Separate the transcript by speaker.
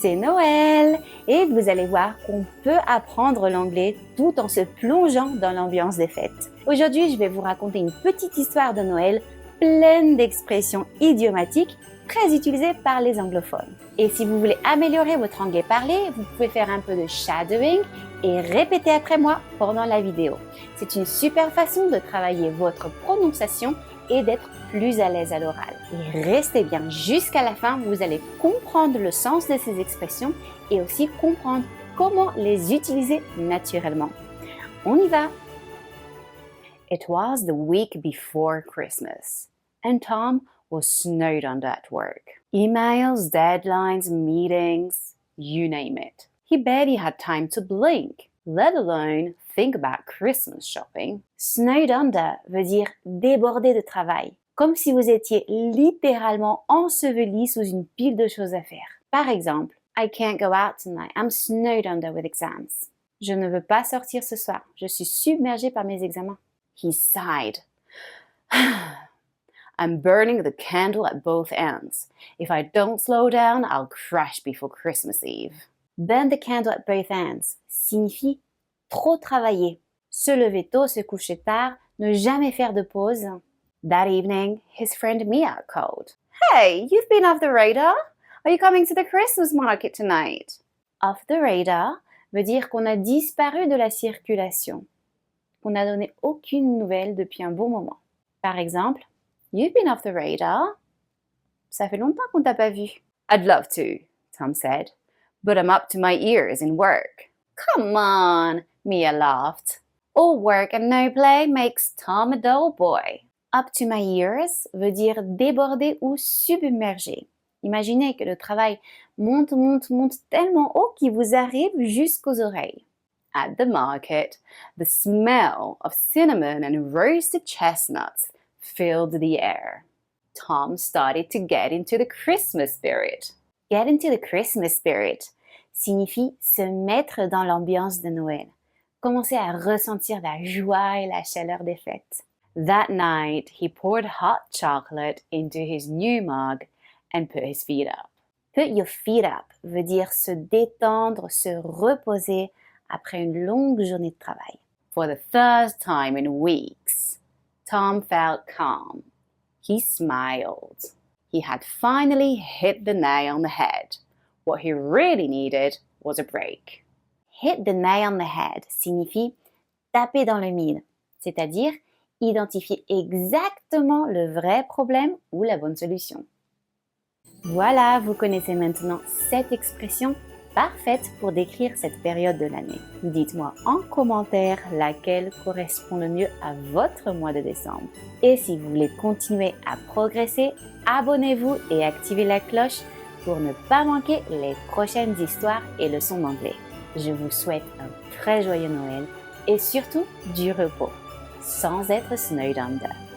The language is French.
Speaker 1: C'est Noël et vous allez voir qu'on peut apprendre l'anglais tout en se plongeant dans l'ambiance des fêtes. Aujourd'hui, je vais vous raconter une petite histoire de Noël pleine d'expressions idiomatiques très utilisées par les anglophones. Et si vous voulez améliorer votre anglais parlé, vous pouvez faire un peu de shadowing et répéter après moi pendant la vidéo. C'est une super façon de travailler votre prononciation et d'être plus à l'aise à l'oral. Et restez bien jusqu'à la fin, vous allez comprendre le sens de ces expressions et aussi comprendre comment les utiliser naturellement. On y va! It was the week before Christmas, and Tom was snowed under at work. Emails, deadlines, meetings, you name it. He barely had time to blink, let alone think about Christmas shopping. Snowed under veut dire débordé de travail, comme si vous étiez littéralement enseveli sous une pile de choses à faire. Par exemple, I can't go out tonight, I'm snowed under with exams. Je ne veux pas sortir ce soir, je suis submergé par mes examens. He sighed. I'm burning the candle at both ends. If I don't slow down, I'll crash before Christmas Eve. Burn the candle at both ends signifie trop travailler, se lever tôt, se coucher tard, ne jamais faire de pause. That evening, his friend Mia called. Hey, you've been off the radar. Are you coming to the Christmas market tonight? Off the radar veut dire qu'on a disparu de la circulation, qu'on n'a donné aucune nouvelle depuis un bon moment. Par exemple, You've been off the radar. Ça fait longtemps qu'on t'a pas vu. I'd love to, Tom said, but I'm up to my ears in work. Come on, Mia laughed. All work and no play makes Tom a dull boy. Up to my ears veut dire débordé ou submergé. Imaginez que le travail monte tellement haut qu'il vous arrive jusqu'aux oreilles. At the market, the smell of cinnamon and roasted chestnuts filled the air. Tom started to get into the Christmas spirit. Get into the Christmas spirit signifie se mettre dans l'ambiance de Noël. Commencer à ressentir la joie et la chaleur des fêtes. That night, he poured hot chocolate into his new mug and put his feet up. Put your feet up veut dire se détendre, se reposer après une longue journée de travail. For the first time in weeks, Tom felt calm. He smiled. He had finally hit the nail on the head. What he really needed was a break. Hit the nail on the head signifie taper dans le mille, c'est-à-dire identifier exactement le vrai problème ou la bonne solution. Voilà, vous connaissez maintenant cette expression parfaite pour décrire cette période de l'année. Dites-moi en commentaire laquelle correspond le mieux à votre mois de décembre. Et si vous voulez continuer à progresser, abonnez-vous et activez la cloche pour ne pas manquer les prochaines histoires et leçons d'anglais. Je vous souhaite un très joyeux Noël et surtout du repos, sans être snowed under.